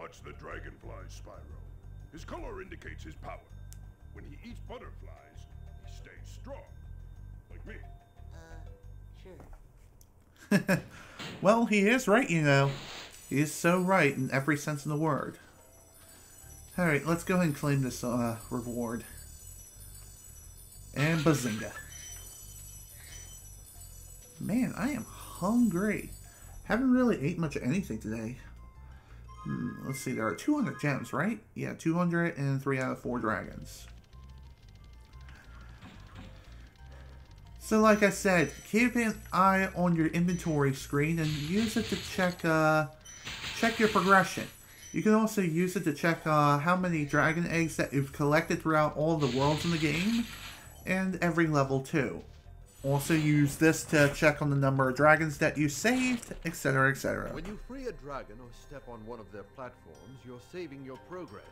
Watch the dragonfly, Spyro. His color indicates his power. When he eats butterflies, he stays strong. Like me. Sure. Well, he is right, you know. He is so right in every sense of the word. Alright, let's go ahead and claim this reward. And bazinga. Man, I am hungry. Haven't really ate much of anything today. Let's see, there are 200 gems, right? Yeah, 200 and 3 out of 4 dragons. So like I said, keep an eye on your inventory screen and use it to check your progression. You can also use it to check how many dragon eggs that you've collected throughout all the worlds in the game, and every level too. Also use this to check on the number of dragons that you saved, etc, etc. When you free a dragon or step on one of their platforms, you're saving your progress.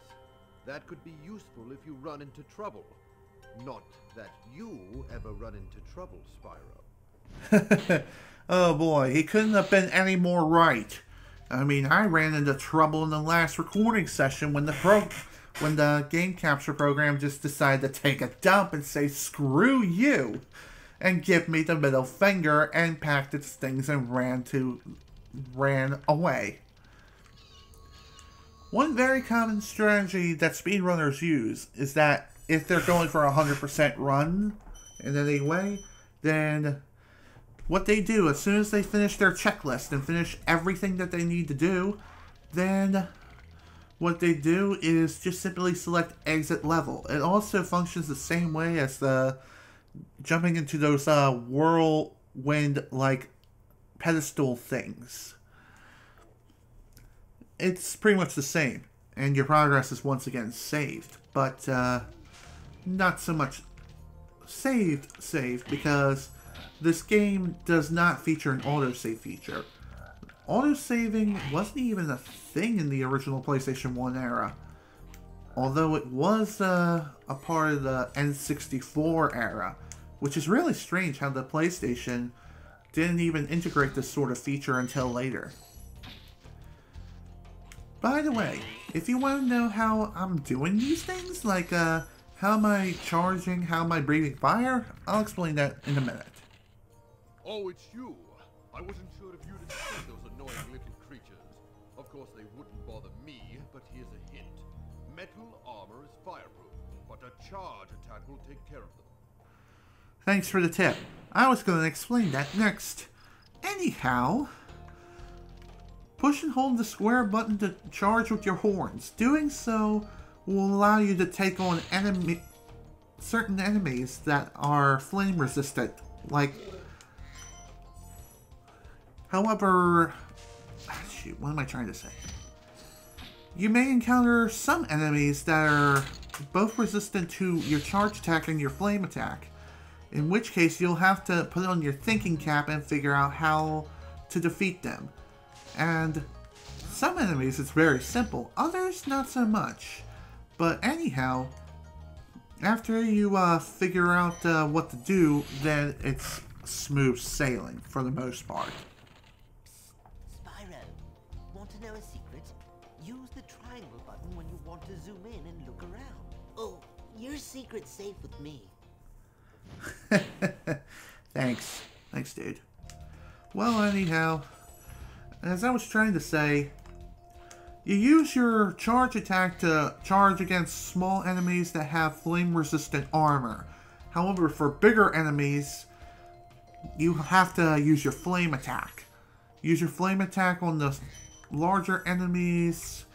That could be useful if you run into trouble. Not that you ever run into trouble, Spyro. Oh boy, he couldn't have been any more right. I mean, I ran into trouble in the last recording session when the game capture program just decided to take a dump and say screw you and give me the middle finger and packed its things and ran away. One very common strategy that speedrunners use is that if they're going for a 100% run in any way, then what they do, as soon as they finish their checklist and finish everything that they need to do, then what they do is just simply select exit level. It also functions the same way as the jumping into those whirlwind-like pedestal things. It's pretty much the same, and your progress is once again saved, but not so much saved because this game does not feature an autosave feature. Autosaving wasn't even a thing in the original PlayStation 1 era, although it was a part of the N64 era, which is really strange how the PlayStation didn't even integrate this sort of feature until later. By the way, if you want to know how I'm doing these things, like how am I charging, how am I breathing fire, I'll explain that in a minute. Oh, it's you. I wasn't sure if you'd see those annoying little creatures. Of course, they wouldn't bother me, but here's a hint. Metal armor is fireproof, but a charge attack will take care of them. Thanks for the tip. I was going to explain that next. Anyhow, push and hold the square button to charge with your horns. Doing so will allow you to take on certain enemies that are flame resistant, like... However, shoot, what am I trying to say? You may encounter some enemies that are both resistant to your charge attack and your flame attack, in which case you'll have to put on your thinking cap and figure out how to defeat them. And some enemies it's very simple, others not so much. But anyhow, after you figure out what to do, then it's smooth sailing for the most part. Want to know a secret? Use the triangle button when you want to zoom in and look around. Oh, your secret's safe with me. Thanks. Thanks, dude. Well, anyhow, as I was trying to say, you use your charge attack to charge against small enemies that have flame-resistant armor. However, for bigger enemies, you have to use your flame attack. Use your flame attack on the larger enemies,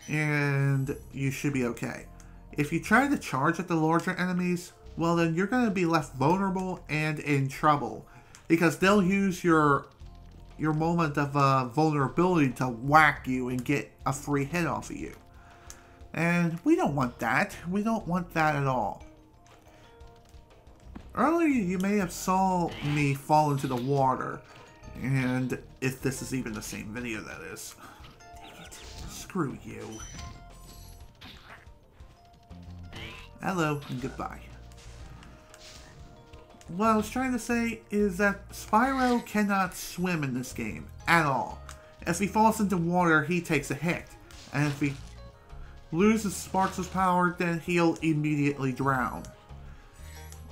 and you should be okay. If you try to charge at the larger enemies, well then you're going to be left vulnerable and in trouble, because they'll use your moment of vulnerability to whack you and get a free hit off of you. And we don't want that. We don't want that at all. Earlier you may have saw me fall into the water. And if this is even the same video, that is. Dang it. Screw you. Hello and goodbye. What I was trying to say is that Spyro cannot swim in this game at all. If he falls into water, he takes a hit. And if he loses Sparks' power, then he'll immediately drown.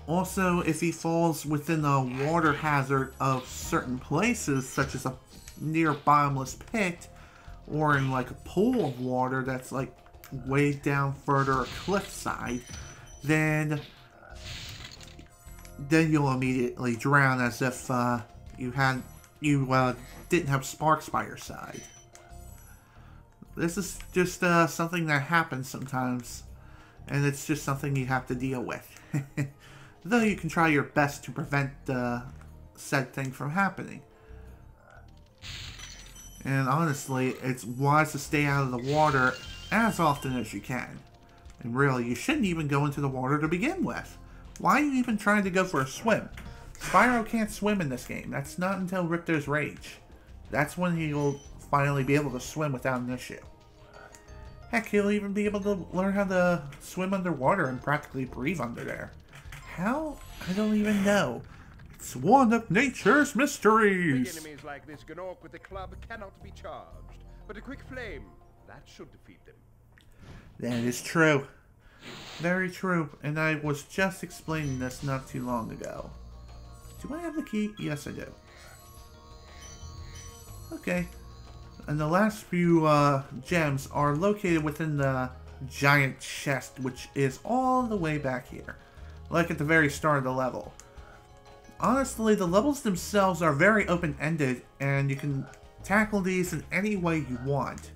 Also, if he falls within a water hazard of certain places, such as a near bottomless pit, or in like a pool of water that's like way down further a cliffside, then you'll immediately drown, as if you didn't have Sparks by your side. This is just something that happens sometimes, and it's just something you have to deal with. Though you can try your best to prevent said thing from happening. And honestly, it's wise to stay out of the water as often as you can. And really, you shouldn't even go into the water to begin with. Why are you even trying to go for a swim? Spyro can't swim in this game. That's not until Richter's Rage. That's when he'll finally be able to swim without an issue. Heck, he'll even be able to learn how to swim underwater and practically breathe under there. How? I don't even know. It's one of nature's mysteries. Big enemies like this Gnorc with the club cannot be charged, but a quick flame, that should defeat them. That is true. Very true. And I was just explaining this not too long ago. Do I have the key? Yes, I do. Okay. And the last few gems are located within the giant chest, which is all the way back here. Like at the very start of the level. Honestly, the levels themselves are very open-ended, and you can tackle these in any way you want.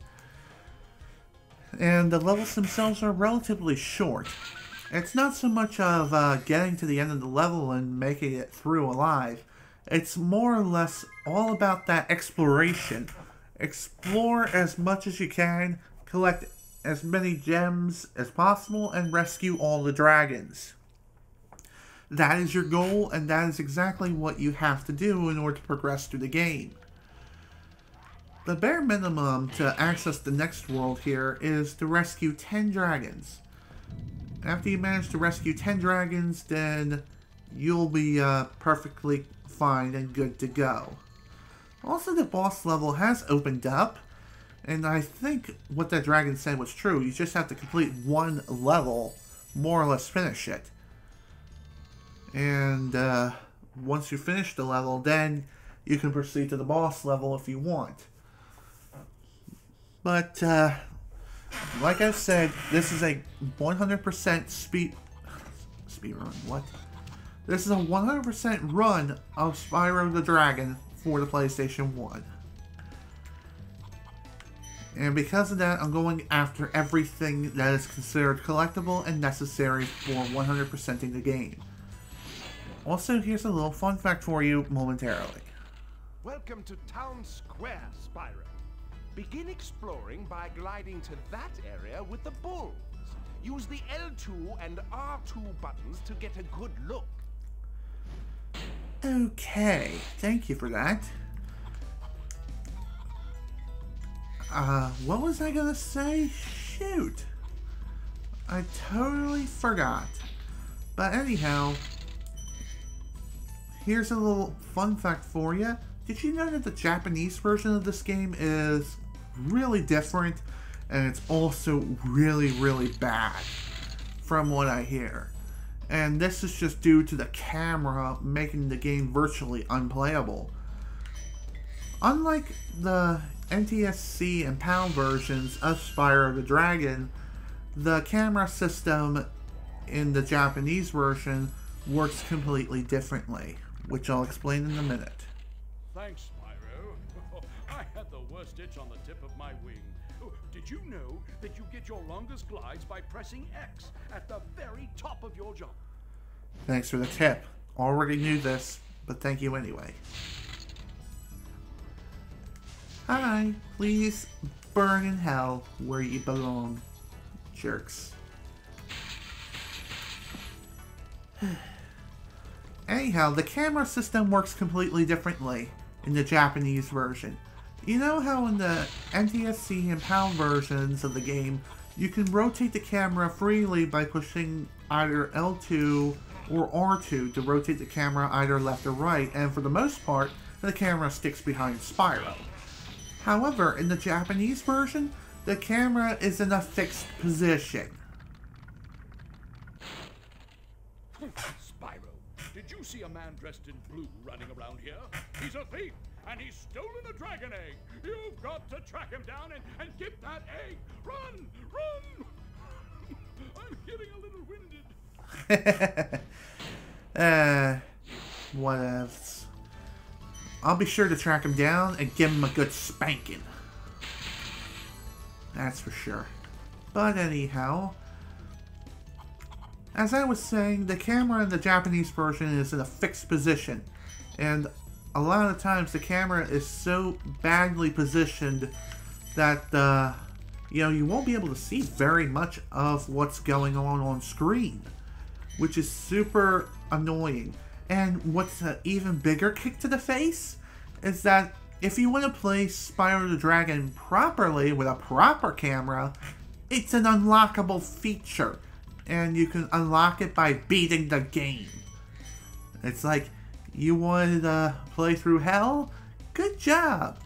And the levels themselves are relatively short. It's not so much of getting to the end of the level and making it through alive. It's more or less all about that exploration. Explore as much as you can, collect as many gems as possible, and rescue all the dragons. That is your goal, and that is exactly what you have to do in order to progress through the game. The bare minimum to access the next world here is to rescue 10 dragons. After you manage to rescue 10 dragons, then you'll be perfectly fine and good to go. Also, the boss level has opened up, and I think what that dragon said was true. You just have to complete one level, more or less finish it. And once you finish the level, then you can proceed to the boss level if you want. But, like I said, this is a 100% speedrun. What? This is a 100% run of Spyro the Dragon for the PlayStation 1. And because of that, I'm going after everything that is considered collectible and necessary for 100%ing the game. Also, here's a little fun fact for you momentarily. Welcome to Town Square, Spyro. Begin exploring by gliding to that area with the bulls. Use the L2 and R2 buttons to get a good look. Okay, thank you for that. What was I gonna say? Shoot. I totally forgot. But anyhow, here's a little fun fact for you. Did you know that the Japanese version of this game is really different, and it's also really, really bad, from what I hear. And this is just due to the camera making the game virtually unplayable. Unlike the NTSC and PAL versions of Spyro the Dragon, the camera system in the Japanese version works completely differently, which I'll explain in a minute. Thanks, Spyro. I had the worst itch on the tip of my wing. Oh, did you know that you get your longest glides by pressing X at the very top of your jump? Thanks for the tip. Already knew this, but thank you anyway. Hi, please burn in hell where you belong, jerks. Anyhow, the camera system works completely differently in the Japanese version. You know how in the NTSC and PAL versions of the game, you can rotate the camera freely by pushing either L2 or R2 to rotate the camera either left or right, and for the most part, the camera sticks behind Spyro. However, in the Japanese version, the camera is in a fixed position. Spyro, did you see a man dressed in blue running around here? He's a thief, and he's stolen a dragon egg. You've got to track him down and get that egg. Run! Run! I'm getting a little winded. What else? I'll be sure to track him down and give him a good spanking. That's for sure. But anyhow, as I was saying, the camera in the Japanese version is in a fixed position. And a lot of times the camera is so badly positioned that, you won't be able to see very much of what's going on screen. Which is super annoying. And what's an even bigger kick to the face is that if you want to play Spyro the Dragon properly with a proper camera, it's an unlockable feature. And you can unlock it by beating the game. It's like, you wanted to play through hell? Good job!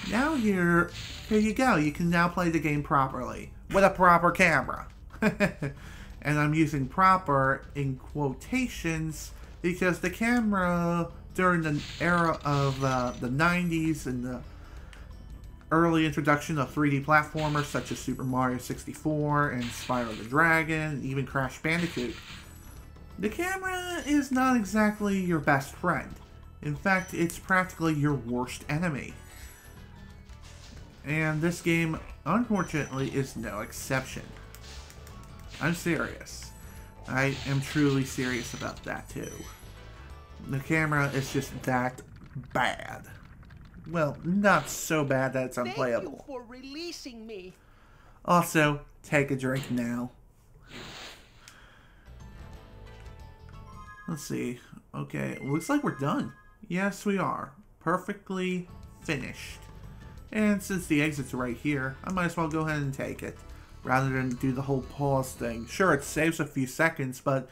Now here you go. You can now play the game properly with a proper camera. And I'm using proper in quotations because the camera during the era of the 90s and the early introduction of 3D platformers such as Super Mario 64 and Spyro the Dragon, and even Crash Bandicoot, the camera is not exactly your best friend. In fact, it's practically your worst enemy. And this game, unfortunately, is no exception. I'm serious. I am truly serious about that too. The camera is just that bad. Well, not so bad that it's unplayable. Thank you for releasing me. Also, take a drink now. Let's see. Okay, looks like we're done. Yes, we are. Perfectly finished. And since the exit's right here, I might as well go ahead and take it, rather than do the whole pause thing. Sure, it saves a few seconds, but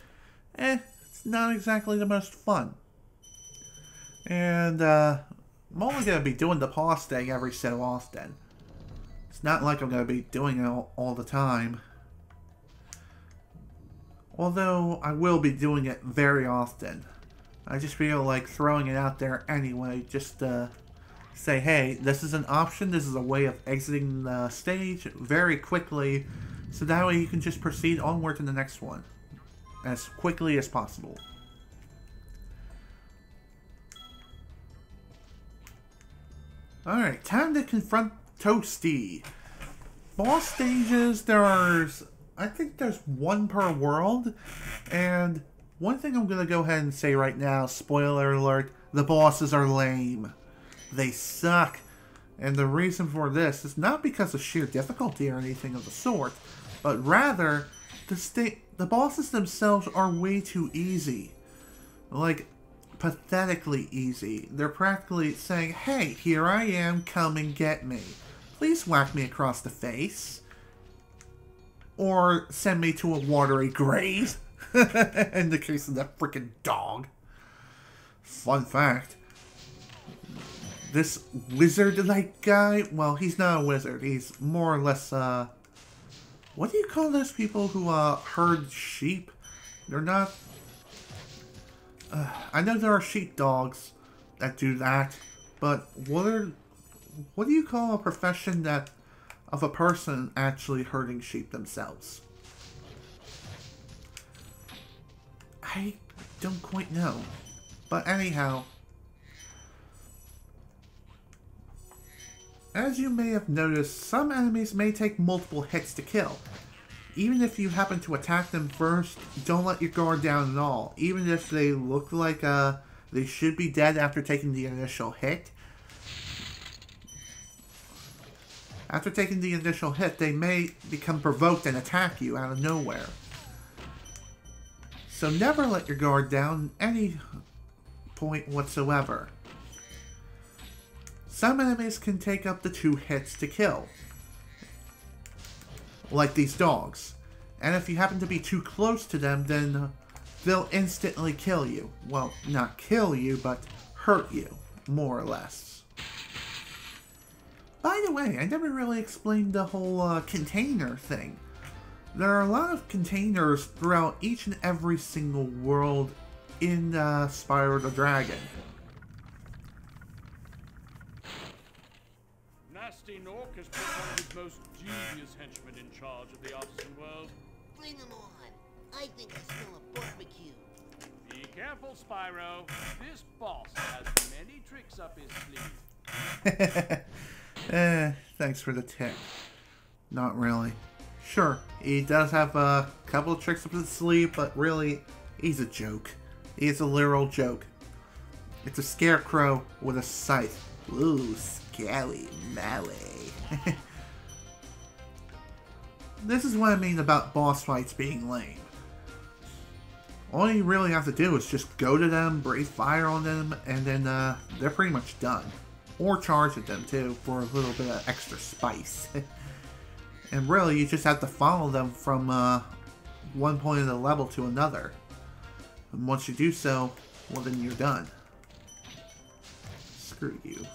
it's not exactly the most fun. And I'm only going to be doing the pause thing every so often. It's not like I'm going to be doing it all the time. Although I will be doing it very often. I just feel like throwing it out there anyway, just to say, hey, this is an option, this is a way of exiting the stage very quickly, so that way you can just proceed onward to the next one as quickly as possible. Alright, time to confront Toasty. Boss stages, I think there's one per world, and one thing I'm going to go ahead and say right now, spoiler alert, the bosses are lame. They suck. And the reason for this is not because of sheer difficulty or anything of the sort, but rather, the bosses themselves are way too easy. Like, pathetically easy. They're practically saying, hey, here I am, come and get me. Please whack me across the face. Or send me to a watery grave. In the case of that freaking dog. Fun fact. This wizard-like guy, well, he's not a wizard. He's more or less, what do you call those people who, herd sheep? They're not, I know there are sheepdogs that do that, but what do you call a profession of a person actually herding sheep themselves? I don't quite know. But anyhow, as you may have noticed, some enemies may take multiple hits to kill. Even if you happen to attack them first, don't let your guard down at all. Even if they look like they should be dead after taking the initial hit. After taking the initial hit, they may become provoked and attack you out of nowhere. So never let your guard down at any point whatsoever. Some enemies can take up to 2 hits to kill. Like these dogs. And if you happen to be too close to them, then they'll instantly kill you. Well, not kill you, but hurt you, more or less. By the way, I never really explained the whole container thing. There are a lot of containers throughout each and every single world in Spyro the Dragon. Nasty Nork has put one of his most devious henchmen in charge of the artisan world. Bring him on. I think I smell a barbecue. Be careful, Spyro. This boss has many tricks up his sleeve. Thanks for the tip. Not really. Sure, he does have a couple of tricks up his sleeve, but really, he's a joke. He's a literal joke. It's a scarecrow with a scythe. Ooh, scary Maui. This is what I mean about boss fights being lame. All you really have to do is just go to them, breathe fire on them, and then they're pretty much done. Or charge at them too for a little bit of extra spice. And really, you just have to follow them from one point of the level to another. And once you do so, well then you're done. Screw you.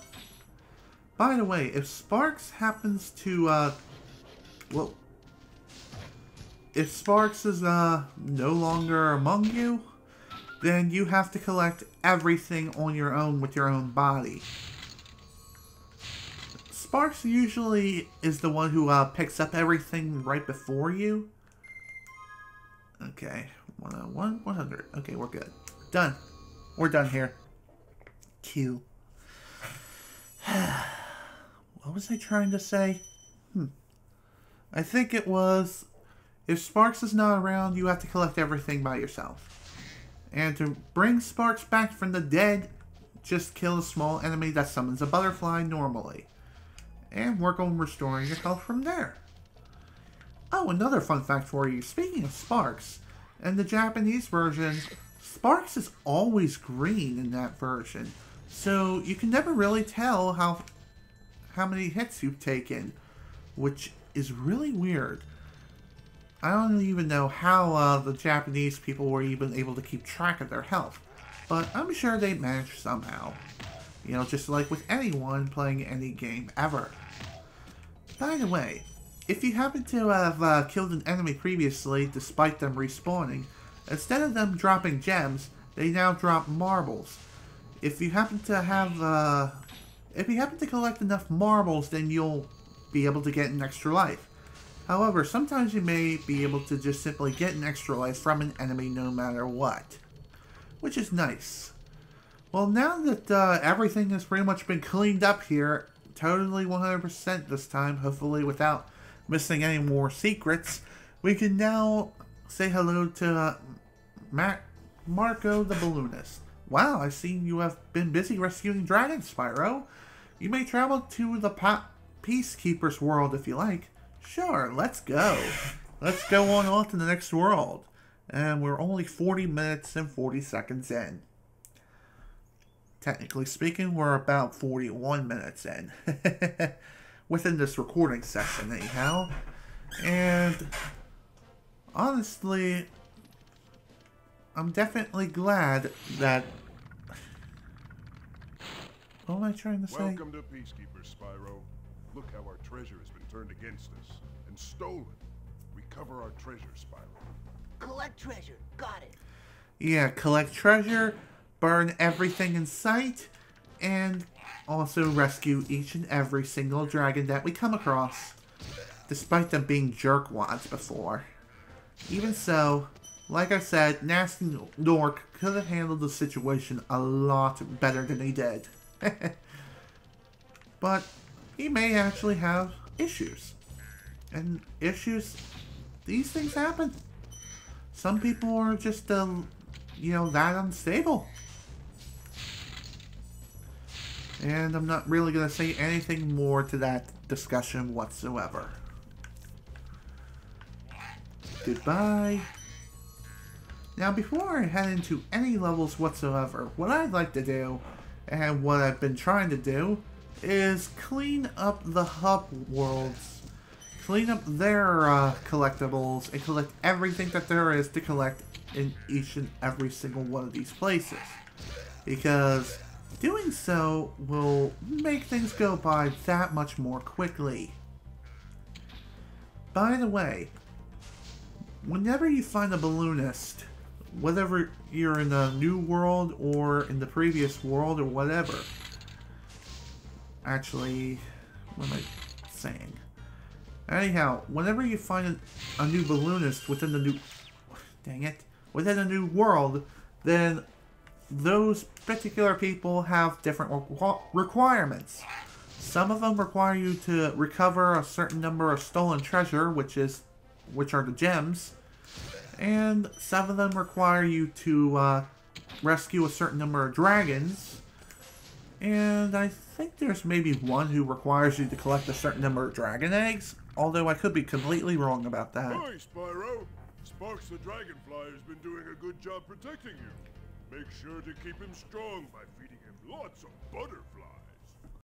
By the way, if Sparks happens to, well, if Sparks is no longer among you, then you have to collect everything on your own with your own body. Sparks usually is the one who picks up everything right before you. Okay, 101, 100. Okay, we're good. Done. We're done here. Q. What was I trying to say? I think it was, if Sparks is not around, you have to collect everything by yourself. And to bring Sparks back from the dead, just kill a small enemy that summons a butterfly normally. And work on restoring your health from there. Oh, another fun fact for you. Speaking of Sparks, in the Japanese version, Sparks is always green in that version. So you can never really tell how many hits you've taken, which is really weird. I don't even know how the Japanese people were even able to keep track of their health, but I'm sure they managed somehow. You know, just like with anyone playing any game ever. By the way, if you happen to have killed an enemy previously despite them respawning, instead of them dropping gems, they now drop marbles. If you happen to have, if you happen to collect enough marbles, then you'll be able to get an extra life. However, sometimes you may be able to just simply get an extra life from an enemy no matter what, which is nice. Well, now that everything has pretty much been cleaned up here, totally 100% this time, hopefully without missing any more secrets, we can now say hello to Marco the Balloonist. Wow, I see you have been busy rescuing dragons, Spyro. You may travel to the Peacekeeper's world if you like. Sure, let's go. Let's go on to the next world. And we're only 40 minutes and 40 seconds in. Technically speaking, we're about 41 minutes in. Within this recording session, anyhow. And honestly, I'm definitely glad that... What am I trying to say? Welcome to Peacekeepers, Spyro. Look how our treasure has been turned against us and stolen. Recover our treasure, Spyro. Collect treasure. Got it. Yeah, collect treasure, burn everything in sight, and also rescue each and every single dragon that we come across, despite them being jerkwads before. Even so, like I said, Nasty Nork could have handled the situation a lot better than he did. But he may actually have issues. And issues, these things happen. Some people are just, you know, that unstable. And I'm not really going to say anything more to that discussion whatsoever. Goodbye. Now, before I head into any levels whatsoever, what I'd like to do, and what I've been trying to do, is clean up the hub worlds. Clean up their collectibles and collect everything that there is to collect in each and every single one of these places. Because Doing so will make things go by that much more quickly. By the way, whenever you find a balloonist, whether you're in the new world or in the previous world or whatever. Actually, what am I saying? Anyhow, whenever you find a new balloonist within the new... Dang it. Within a new world, then those particular people have different requirements. Some of them require you to recover a certain number of stolen treasure, which are the gems. And some of them require you to rescue a certain number of dragons. And I think there's maybe one who requires you to collect a certain number of dragon eggs. Although I could be completely wrong about that. Hi, Spyro. Sparks the Dragonfly has been doing a good job protecting you. Make sure to keep him strong by feeding him lots of butter